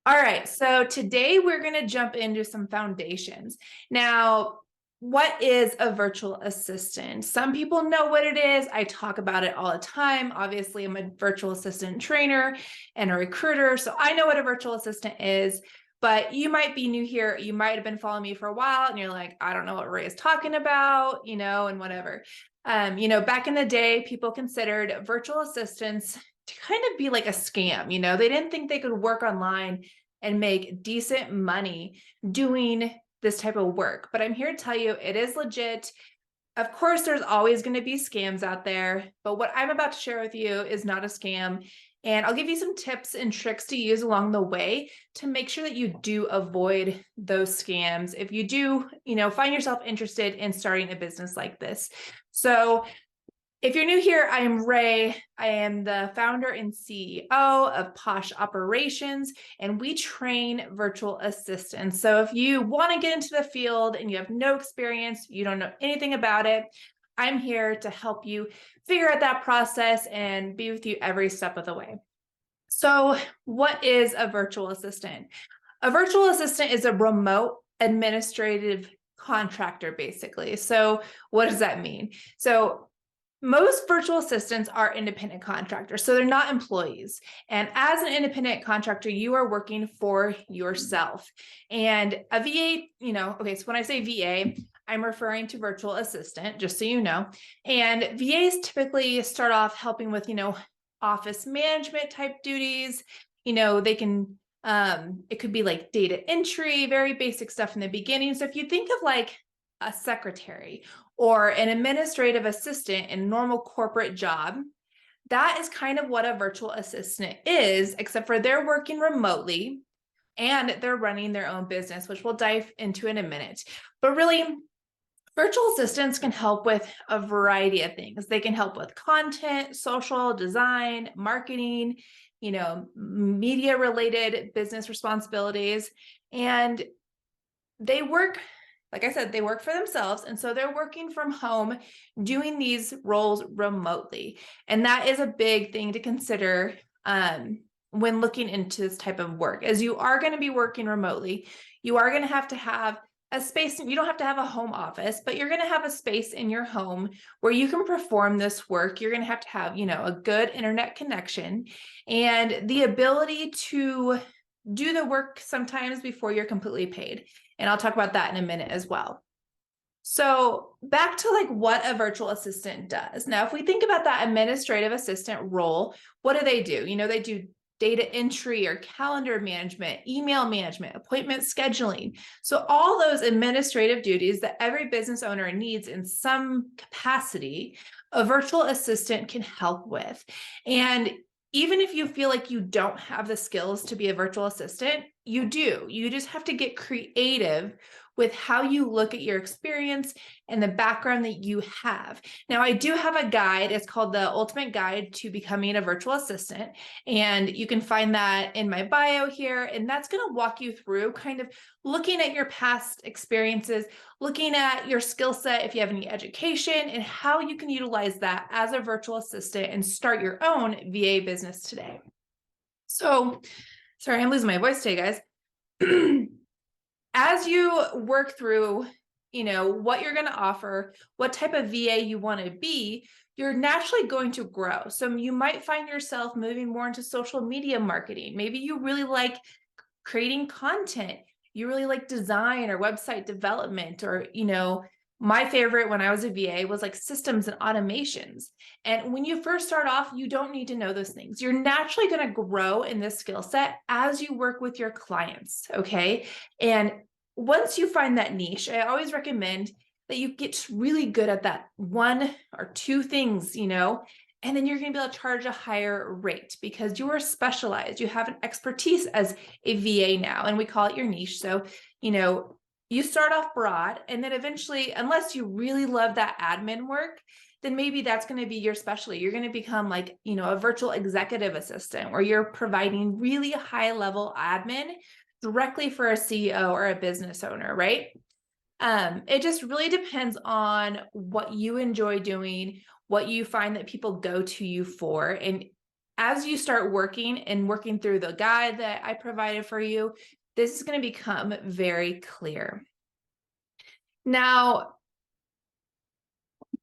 All right, so today we're going to jump into some foundations. Now, what is a virtual assistant? Some people know what it is. I talk about it all the time. Obviously, I'm a virtual assistant trainer and a recruiter, so I know what a virtual assistant is. But you might be new here. You might have been following me for a while and you're like, I don't know what Ray is talking about, and whatever. Back in the day, people considered virtual assistants to kind of be like a scam. They didn't think they could work online and make decent money doing this type of work. But I'm here to tell you it is legit. Of course, there's always going to be scams out there, but what I'm about to share with you is not a scam. And I'll give you some tips and tricks to use along the way to make sure that you do avoid those scams if you do, find yourself interested in starting a business like this. So if you're new here, I am Ray. I am the founder and CEO of Posh Operations, and we train virtual assistants. So if you want to get into the field and you have no experience, you don't know anything about it, I'm here to help you figure out that process and be with you every step of the way. So what is a virtual assistant? A virtual assistant is a remote administrative contractor, basically. So what does that mean? So most virtual assistants are independent contractors, so they're not employees. And as an independent contractor, you are working for yourself. And a VA, so when I say VA, I'm referring to virtual assistant, just so you know. And VAs typically start off helping with, office management type duties. They can, it could be like data entry, very basic stuff in the beginning. So if you think of like a secretary or an administrative assistant in a normal corporate job, that is kind of what a virtual assistant is, except for they're working remotely and they're running their own business, which we'll dive into in a minute. But really, virtual assistants can help with a variety of things. They can help with content, social, design, marketing, media related business responsibilities. And they work, like I said, they work for themselves. And so they're working from home, doing these roles remotely. And that is a big thing to consider when looking into this type of work. As you are going to be working remotely, you are going to have a space. You don't have to have a home office, but you're going to have a space in your home where you can perform this work. You're going to have, a good internet connection and the ability to do the work sometimes before you're completely paid. And I'll talk about that in a minute as well. So back to like what a virtual assistant does. Now, if we think about that administrative assistant role, what do? They do data entry or calendar management, email management, appointment scheduling. So all those administrative duties that every business owner needs in some capacity, a virtual assistant can help with. And even if you feel like you don't have the skills to be a virtual assistant, you do. You just have to get creative with how you look at your experience and the background that you have. Now, I do have a guide. It's called the Ultimate Guide to Becoming a Virtual Assistant. And you can find that in my bio here. And that's going to walk you through kind of looking at your past experiences, looking at your skill set, if you have any education, and how you can utilize that as a virtual assistant and start your own VA business today. So, sorry, I'm losing my voice today, guys. As you work through, what you're going to offer, what type of VA you want to be, you're naturally going to grow. So you might find yourself moving more into social media marketing. Maybe you really like creating content. You really like design or website development, or, my favorite when I was a VA was like systems and automations. And when you first start off, you don't need to know those things. You're naturally going to grow in this skill set as you work with your clients. Okay. And once you find that niche, I always recommend that you get really good at that one or two things, and then you're going to be able to charge a higher rate because you are specialized. You have an expertise as a VA now, and we call it your niche. So, you start off broad, and then eventually, unless you really love that admin work, then maybe that's going to be your specialty. You're going to become like, a virtual executive assistant where you're providing really high level admin directly for a CEO or a business owner, right? It just really depends on what you enjoy doing, what you find that people go to you for. And as you start working through the guide that I provided for you, this is going to become very clear. Now,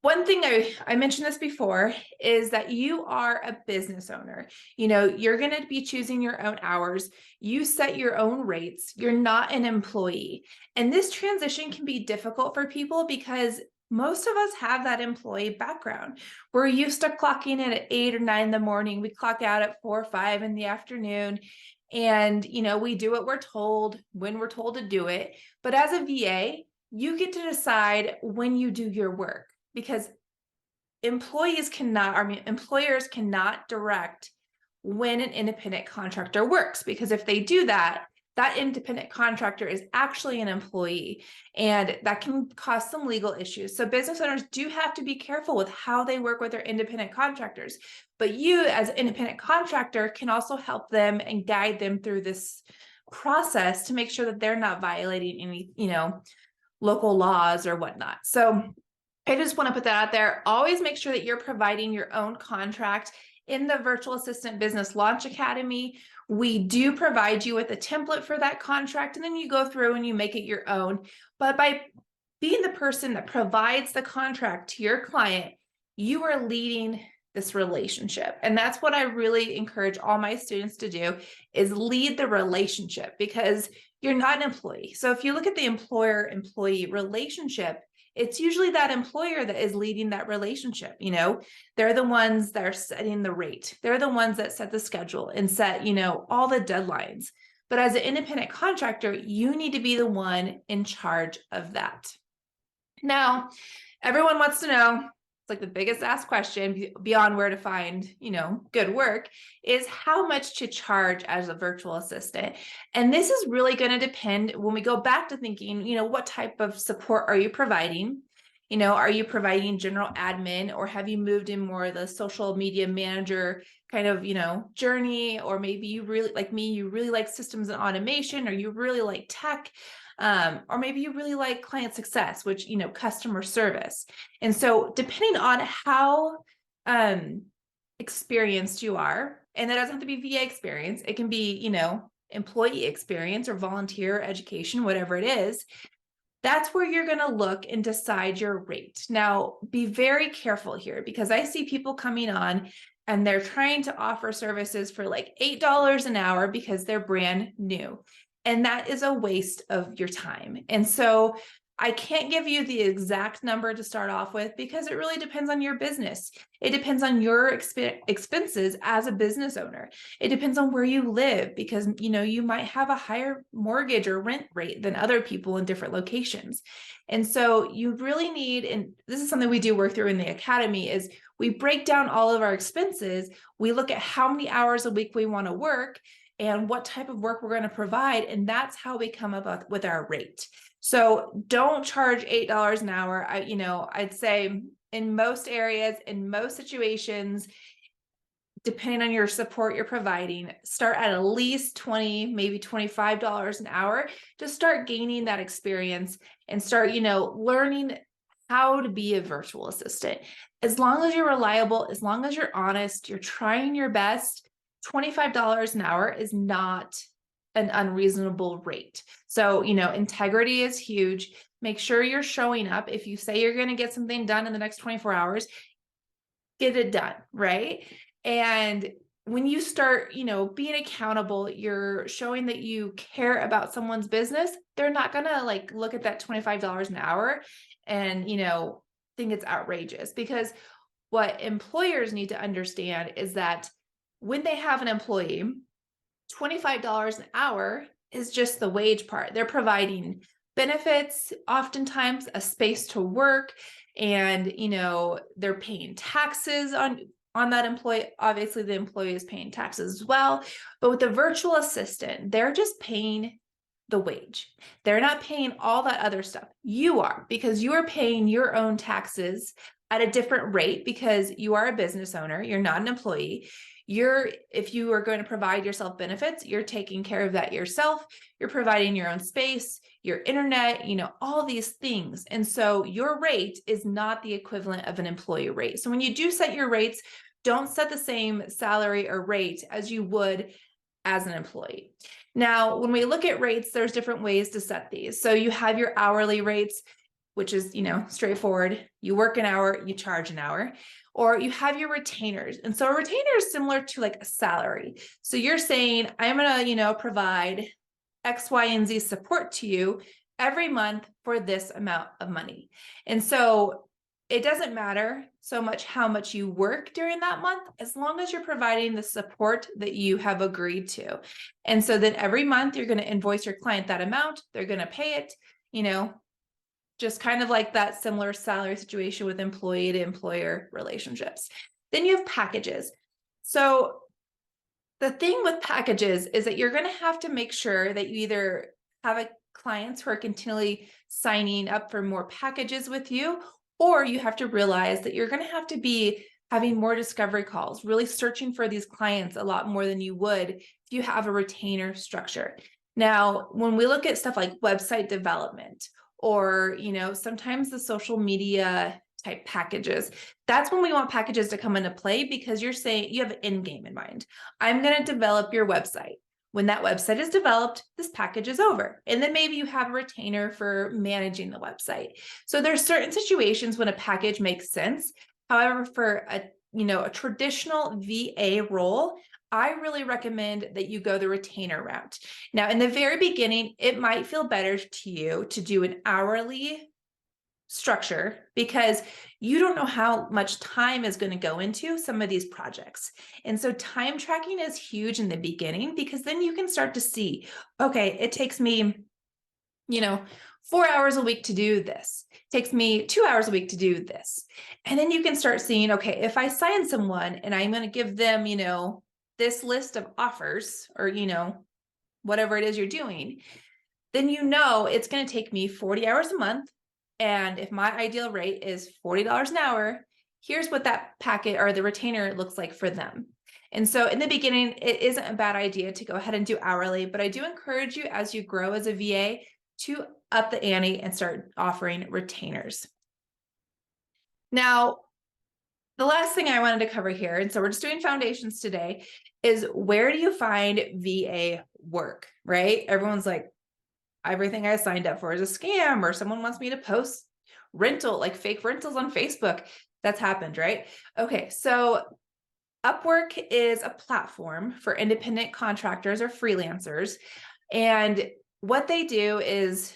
one thing I mentioned this before is that you are a business owner. You're going to be choosing your own hours. You set your own rates. You're not an employee. And this transition can be difficult for people because most of us have that employee background. We're used to clocking in at 8 or 9 in the morning. We clock out at 4 or 5 in the afternoon. And, we do what we're told when we're told to do it. But as a VA, you get to decide when you do your work, because employers cannot direct when an independent contractor works, because if they do that, that independent contractor is actually an employee, and that can cause some legal issues. So business owners do have to be careful with how they work with their independent contractors. But you, as an independent contractor, can also help them and guide them through this process to make sure that they're not violating any, local laws or whatnot. So I just want to put that out there. Always make sure that you're providing your own contract. In the Virtual Assistant Business Launch Academy, we do provide you with a template for that contract, and then you go through and you make it your own. But by being the person that provides the contract to your client, you are leading this relationship. And that's what I really encourage all my students to do, is lead the relationship, because you're not an employee. So if you look at the employer-employee relationship, it's usually that employer that is leading that relationship. They're the ones that are setting the rate. They're the ones that set the schedule and set, all the deadlines. But as an independent contractor, you need to be the one in charge of that. Now, everyone wants to know, it's like the biggest asked question beyond where to find, good work, is how much to charge as a virtual assistant. And this is really going to depend when we go back to thinking, what type of support are you providing? Are you providing general admin, or have you moved in more of the social media manager kind of, journey? Or maybe you really, like me, you really like systems and automation, or you really like tech. Or maybe you really like client success, which, customer service. And so depending on how experienced you are, and that doesn't have to be VA experience, it can be, employee experience or volunteer education, whatever it is, that's where you're going to look and decide your rate. Now, be very careful here, because I see people coming on and they're trying to offer services for like $8 an hour because they're brand new. And that is a waste of your time. And so I can't give you the exact number to start off with, because it really depends on your business. It depends on your expenses as a business owner. It depends on where you live, because you might have a higher mortgage or rent rate than other people in different locations. And so you really need, and this is something we do work through in the academy, is we break down all of our expenses. We look at how many hours a week we want to work and what type of work we're going to provide. And that's how we come up with our rate. So don't charge $8 an hour. I'd say in most areas, in most situations, depending on your support you're providing, start at least $20, maybe $25 an hour to start gaining that experience and start, learning how to be a virtual assistant. As long as you're reliable, as long as you're honest, you're trying your best, $25 an hour is not an unreasonable rate. So, integrity is huge. Make sure you're showing up. If you say you're going to get something done in the next 24 hours, get it done, right? And when you start, being accountable, you're showing that you care about someone's business. They're not going to look at that $25 an hour and, think it's outrageous, because what employers need to understand is that when they have an employee, $25 an hour is just the wage part. They're providing benefits, oftentimes a space to work, and they're paying taxes on that employee. Obviously, the employee is paying taxes as well. But with the virtual assistant, they're just paying the wage. They're not paying all that other stuff. You are, because you are paying your own taxes at a different rate, because you are a business owner. You're not an employee. If you are going to provide yourself benefits, you're taking care of that yourself. You're providing your own space, your internet, all these things. And so your rate is not the equivalent of an employee rate. So when you do set your rates, don't set the same salary or rate as you would as an employee. Now, when we look at rates, there's different ways to set these. So you have your hourly rates, which is, straightforward. You work an hour, you charge an hour, or you have your retainers. And so a retainer is similar to like a salary. So you're saying, I'm going to, provide X, Y, and Z support to you every month for this amount of money. And so it doesn't matter so much how much you work during that month, as long as you're providing the support that you have agreed to. And so then every month you're going to invoice your client that amount, they're going to pay it, just kind of like that similar salary situation with employee to employer relationships. Then you have packages. So the thing with packages is that you're going to have to make sure that you either have clients who are continually signing up for more packages with you, or you have to realize that you're going to have to be having more discovery calls, really searching for these clients a lot more than you would if you have a retainer structure. Now, when we look at stuff like website development, or, sometimes the social media type packages, that's when we want packages to come into play, because you're saying you have an end game in mind. I'm going to develop your website. When that website is developed, this package is over. And then maybe you have a retainer for managing the website. So there's certain situations when a package makes sense. However, for a traditional VA role, I really recommend that you go the retainer route. Now, in the very beginning, it might feel better to you to do an hourly structure, because you don't know how much time is going to go into some of these projects. And so time tracking is huge in the beginning, because then you can start to see, okay, it takes me, 4 hours a week to do this. It takes me 2 hours a week to do this. And then you can start seeing, okay, if I sign someone and I'm going to give them, this list of offers, or, whatever it is you're doing, then it's going to take me 40 hours a month. And if my ideal rate is $40 an hour, here's what that packet or the retainer looks like for them. And so in the beginning, it isn't a bad idea to go ahead and do hourly, but I do encourage you, as you grow as a VA, to up the ante and start offering retainers. Now, the last thing I wanted to cover here, and so we're just doing foundations today, is where do you find VA work, right? Everyone's like, everything I signed up for is a scam, or someone wants me to post like fake rentals on Facebook. That's happened, right? Okay, so Upwork is a platform for independent contractors or freelancers. And what they do is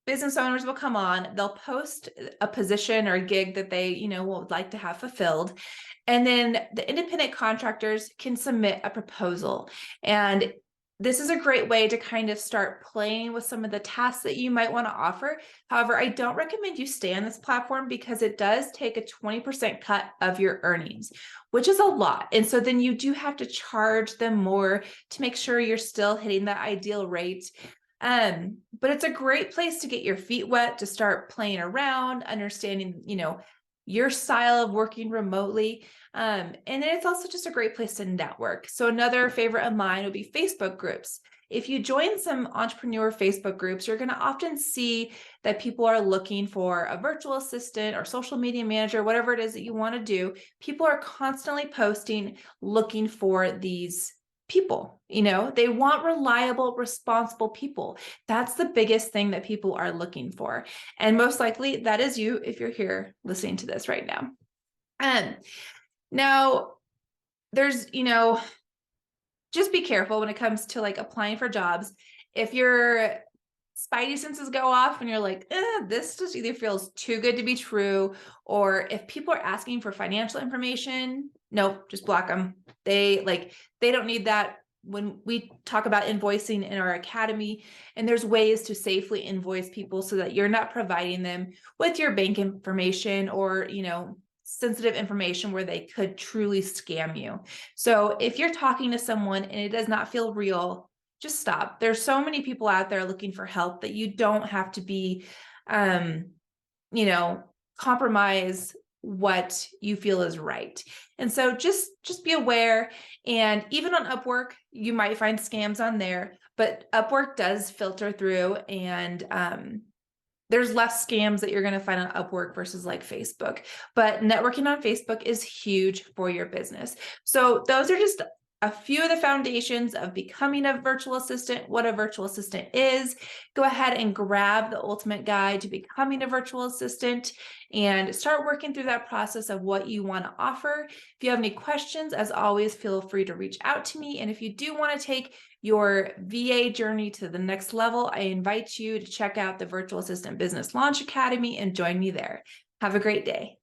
business owners will come on, they'll post a position or a gig that they, would like to have fulfilled. And then the independent contractors can submit a proposal. And this is a great way to kind of start playing with some of the tasks that you might want to offer. However, I don't recommend you stay on this platform, because it does take a 20% cut of your earnings, which is a lot. And so then you do have to charge them more to make sure you're still hitting that ideal rate. But it's a great place to get your feet wet, to start playing around, understanding, your style of working remotely. And then it's also just a great place to network. So another favorite of mine would be Facebook groups. If you join some entrepreneur Facebook groups, you're going to often see that people are looking for a virtual assistant or social media manager, whatever it is that you want to do. People are constantly posting, looking for these people. They want reliable, responsible people. That's the biggest thing that people are looking for. And most likely that is you, if you're here listening to this right now. Now there's, just be careful when it comes to like applying for jobs. If your spidey senses go off and you're like, this just either feels too good to be true, or if people are asking for financial information, nope, just block them. They don't need that. When we talk about invoicing in our academy, and there's ways to safely invoice people so that you're not providing them with your bank information or, sensitive information where they could truly scam you. So if you're talking to someone and it does not feel real, just stop. There's so many people out there looking for help that you don't have to be, compromise what you feel is right. And so just be aware. And even on Upwork, you might find scams on there, but Upwork does filter through and there's less scams that you're going to find on Upwork versus like Facebook, but networking on Facebook is huge for your business. So those are just a few of the foundations of becoming a virtual assistant, what a virtual assistant is. Go ahead and grab the ultimate guide to becoming a virtual assistant and start working through that process of what you want to offer. If you have any questions, as always, feel free to reach out to me. And if you do want to take your VA journey to the next level, I invite you to check out the Virtual Assistant Business Launch Academy and join me there. Have a great day.